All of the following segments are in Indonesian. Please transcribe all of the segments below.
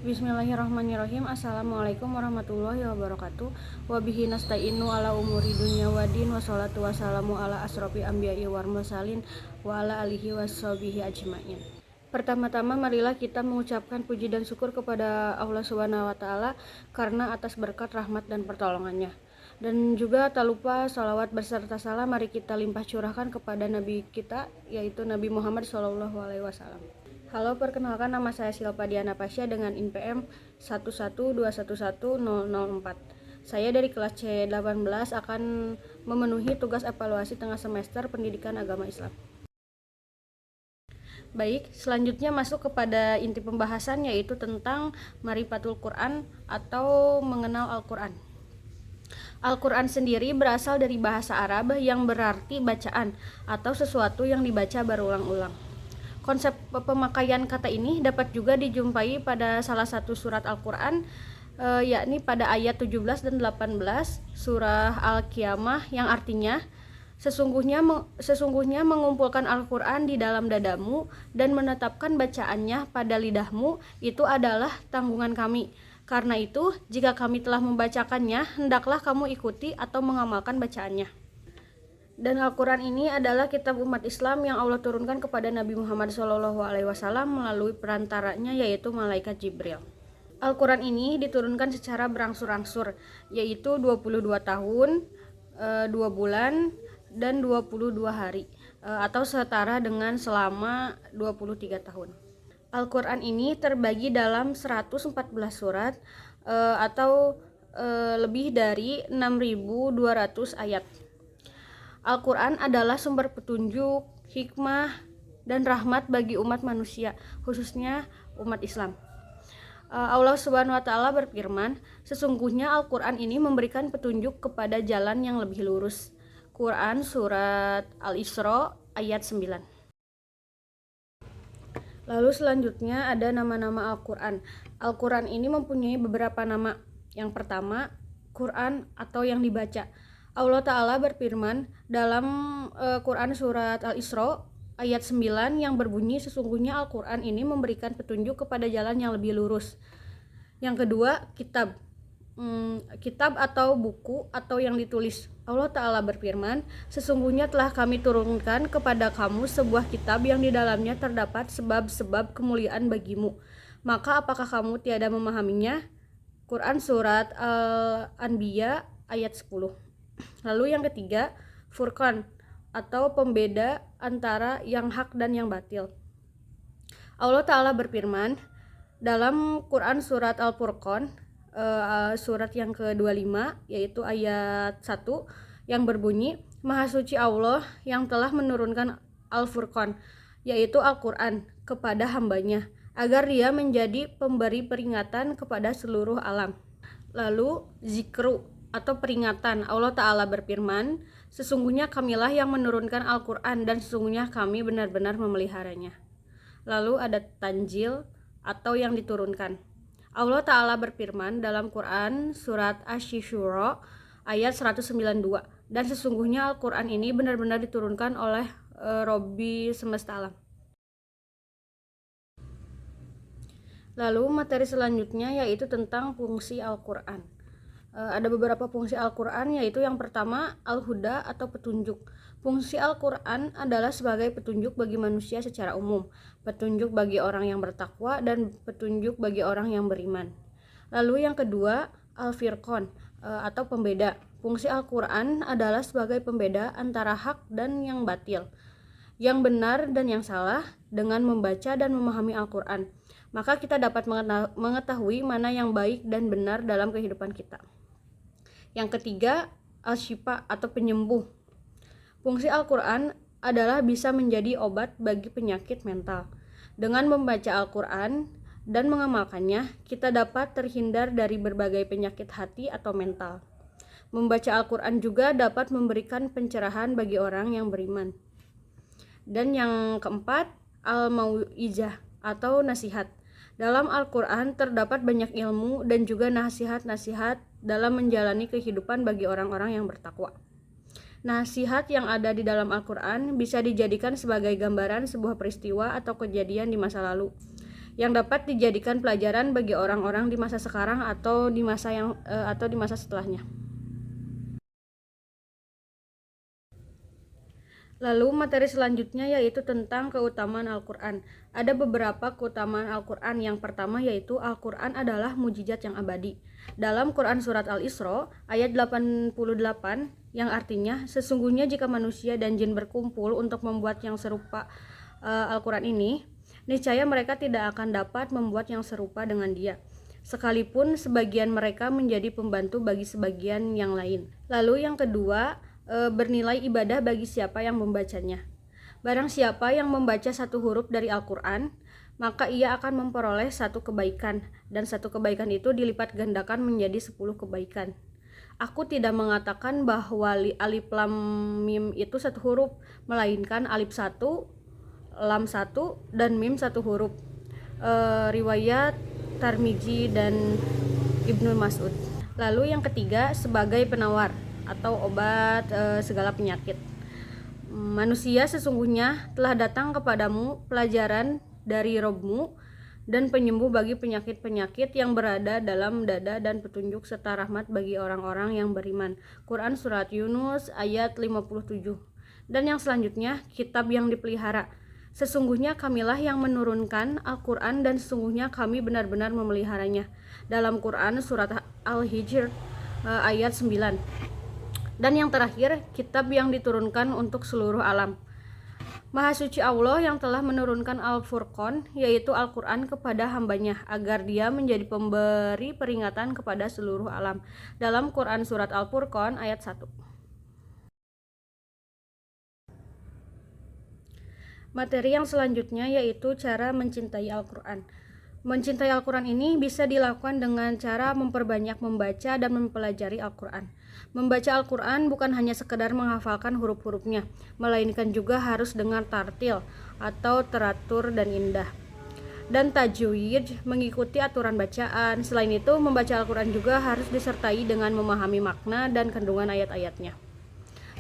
Bismillahirrahmanirrahim. Assalamualaikum warahmatullahi wabarakatuh. Wabihi nasta'inu ala umuri dunya wadin. Wassalatu wassalamu ala asrofi anbiya'i wal mursalin wa ala alihi washabihi ajmain. Pertama-tama marilah kita mengucapkan puji dan syukur kepada Allah Subhanahu wa taala karena atas berkat rahmat dan pertolongannya. Dan juga tak lupa salawat berserta salam mari kita limpah curahkan kepada nabi kita, yaitu Nabi Muhammad SAW. Halo, perkenalkan nama saya Silpa Diana Pasya dengan INPM 112111004. Saya dari kelas C18 akan memenuhi tugas evaluasi tengah semester pendidikan agama Islam. Baik, selanjutnya masuk kepada inti pembahasan, yaitu tentang Marifatul Quran atau mengenal Al-Quran. Al-Quran sendiri berasal dari bahasa Arab yang berarti bacaan atau sesuatu yang dibaca berulang-ulang. Konsep pemakaian kata ini dapat juga dijumpai pada salah satu surat Al-Quran, yakni pada ayat 17 dan 18 surah Al-Qiyamah, yang artinya sesungguhnya mengumpulkan Al-Quran di dalam dadamu dan menetapkan bacaannya pada lidahmu itu adalah tanggungan kami. Karena itu, jika kami telah membacakannya, hendaklah kamu ikuti atau mengamalkan bacaannya. Dan Al-Quran ini adalah kitab umat Islam yang Allah turunkan kepada Nabi Muhammad SAW melalui perantaranya, yaitu malaikat Jibril. Al-Quran ini diturunkan secara berangsur-angsur, yaitu 22 tahun, 2 bulan, dan 22 hari, atau setara dengan selama 23 tahun. Al-Quran ini terbagi dalam 114 surat, atau lebih dari 6.200 ayat. Al-Quran adalah sumber petunjuk, hikmah, dan rahmat bagi umat manusia, khususnya umat Islam. Allah Subhanahu wa taala berfirman, sesungguhnya Al-Quran ini memberikan petunjuk kepada jalan yang lebih lurus. Quran surat Al-Isra ayat 9. Lalu selanjutnya ada nama-nama Al-Quran. Al-Quran ini mempunyai beberapa nama. Yang pertama, Quran atau yang dibaca. Allah Ta'ala berfirman dalam Quran surat Al-Isra ayat 9 yang berbunyi, sesungguhnya Al-Quran ini memberikan petunjuk kepada jalan yang lebih lurus. Yang kedua, kitab. Kitab atau buku atau yang ditulis. Allah Ta'ala berfirman, sesungguhnya telah kami turunkan kepada kamu sebuah kitab yang di dalamnya terdapat sebab-sebab kemuliaan bagimu. Maka apakah kamu tiada memahaminya? Quran surat Al-Anbiya ayat 10. Lalu yang ketiga, Furqan atau pembeda antara yang hak dan yang batil. Allah Ta'ala berfirman dalam Quran surat Al-Furqan, surat yang ke-25, yaitu ayat 1, yang berbunyi, Maha suci Allah yang telah menurunkan Al-Furqan, yaitu Al-Quran, kepada hambanya, agar dia menjadi pemberi peringatan kepada seluruh alam. Lalu zikru atau peringatan. Allah Ta'ala berfirman, sesungguhnya kamilah yang menurunkan Al-Quran dan sesungguhnya kami benar-benar memeliharanya. Lalu ada tanjil atau yang diturunkan. Allah Ta'ala berfirman dalam Quran surat Asy-Syura ayat 192, dan sesungguhnya Al-Quran ini benar-benar diturunkan oleh Robbi semesta alam. Lalu materi selanjutnya yaitu tentang fungsi Al-Quran. Ada beberapa fungsi Al-Quran, yaitu yang pertama Al-Huda atau petunjuk. Fungsi Al-Quran adalah sebagai petunjuk bagi manusia secara umum, petunjuk bagi orang yang bertakwa, dan petunjuk bagi orang yang beriman. Lalu yang kedua Al-Firqan atau pembeda. Fungsi Al-Quran adalah sebagai pembeda antara hak dan yang batil, yang benar dan yang salah. Dengan membaca dan memahami Al-Quran, maka kita dapat mengetahui mana yang baik dan benar dalam kehidupan kita. Yang ketiga, Al-Syifa atau penyembuh. Fungsi Al-Quran adalah bisa menjadi obat bagi penyakit mental. Dengan membaca Al-Quran dan mengamalkannya, kita dapat terhindar dari berbagai penyakit hati atau mental. Membaca Al-Quran juga dapat memberikan pencerahan bagi orang yang beriman. Dan yang keempat, Al-Mau'izah atau nasihat. Dalam Al-Quran terdapat banyak ilmu dan juga nasihat-nasihat dalam menjalani kehidupan bagi orang-orang yang bertakwa. Nasihat yang ada di dalam Al-Quran bisa dijadikan sebagai gambaran sebuah peristiwa atau kejadian di masa lalu yang dapat dijadikan pelajaran bagi orang-orang di masa sekarang atau di masa setelahnya. Lalu materi selanjutnya yaitu tentang keutamaan Al-Quran. Ada beberapa keutamaan Al-Quran. Yang pertama yaitu Al-Quran adalah mukjizat yang abadi. Dalam Quran Surat Al-Isra ayat 88 yang artinya sesungguhnya jika manusia dan jin berkumpul untuk membuat yang serupa Al-Quran ini, niscaya mereka tidak akan dapat membuat yang serupa dengan dia, sekalipun sebagian mereka menjadi pembantu bagi sebagian yang lain. Lalu yang kedua, bernilai ibadah bagi siapa yang membacanya. Barang siapa yang membaca satu huruf dari Al-Quran, maka ia akan memperoleh satu kebaikan, dan satu kebaikan itu dilipat gandakan menjadi 10 kebaikan. Aku tidak mengatakan bahwa alif lam mim itu satu huruf, melainkan alif satu, lam satu, dan mim satu huruf. Riwayat Tirmidzi dan Ibnu Mas'ud. Lalu yang ketiga, sebagai penawar atau obat segala penyakit. Manusia sesungguhnya telah datang kepadamu pelajaran dari Robmu dan penyembuh bagi penyakit-penyakit yang berada dalam dada dan petunjuk serta rahmat bagi orang-orang yang beriman. Quran Surat Yunus ayat 57. Dan yang selanjutnya, kitab yang dipelihara. Sesungguhnya kamilah yang menurunkan Al-Quran dan sesungguhnya kami benar-benar memeliharanya. Dalam Quran Surat Al-Hijr ayat 9. Dan yang terakhir, kitab yang diturunkan untuk seluruh alam. Maha suci Allah yang telah menurunkan Al-Furqan, yaitu Al-Quran kepada hambanya, agar dia menjadi pemberi peringatan kepada seluruh alam. Dalam Quran Surat Al-Furqan ayat 1. Materi yang selanjutnya yaitu cara mencintai Al-Quran. Mencintai Al-Quran ini bisa dilakukan dengan cara memperbanyak membaca dan mempelajari Al-Quran. Membaca Al-Quran bukan hanya sekedar menghafalkan huruf-hurufnya, melainkan juga harus dengan tartil atau teratur dan indah. Dan tajwid mengikuti aturan bacaan. Selain itu, membaca Al-Quran juga harus disertai dengan memahami makna dan kandungan ayat-ayatnya.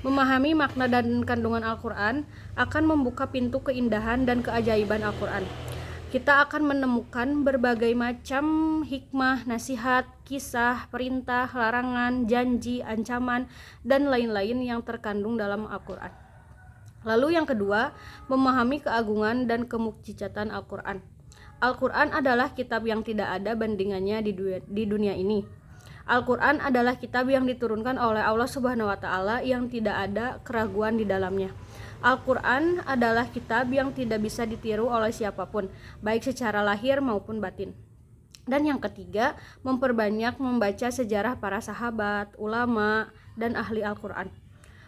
Memahami makna dan kandungan Al-Quran akan membuka pintu keindahan dan keajaiban Al-Quran. Kita akan menemukan berbagai macam hikmah, nasihat, kisah, perintah, larangan, janji, ancaman, dan lain-lain yang terkandung dalam Al-Quran. Lalu yang kedua, memahami keagungan dan kemukjizatan Al-Quran. Al-Quran adalah kitab yang tidak ada bandingannya di dunia ini. Al-Quran adalah kitab yang diturunkan oleh Allah Subhanahu wa Ta'ala yang tidak ada keraguan di dalamnya. Al-Quran adalah kitab yang tidak bisa ditiru oleh siapapun, baik secara lahir maupun batin. Dan yang ketiga, memperbanyak membaca sejarah para sahabat, ulama, dan ahli Al-Quran.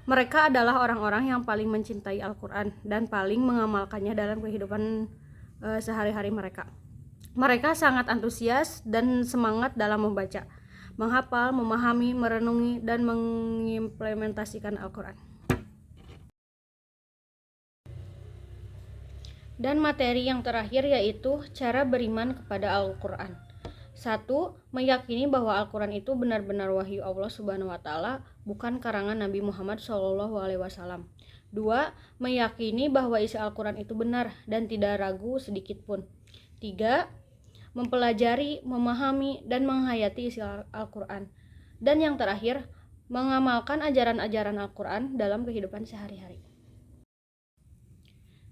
Mereka adalah orang-orang yang paling mencintai Al-Quran dan paling mengamalkannya dalam kehidupan sehari-hari mereka. Mereka sangat antusias dan semangat dalam membaca, menghafal, memahami, merenungi, dan mengimplementasikan Al-Quran. Dan materi yang terakhir yaitu cara beriman kepada Al-Quran. 1. Meyakini bahwa Al-Quran itu benar-benar wahyu Allah Subhanahu wa Ta'ala, bukan karangan Nabi Muhammad SAW. 2. Meyakini bahwa isi Al-Quran itu benar dan tidak ragu sedikit pun. 3. Mempelajari, memahami, dan menghayati isi Al-Quran. Dan yang terakhir, mengamalkan ajaran-ajaran Al-Quran dalam kehidupan sehari-hari.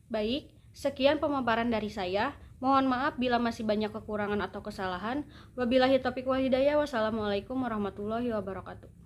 Baik, sekian pemaparan dari saya. Mohon maaf bila masih banyak kekurangan atau kesalahan. Wabillahi taufiq wal hidayah. Wassalamualaikum warahmatullahi wabarakatuh.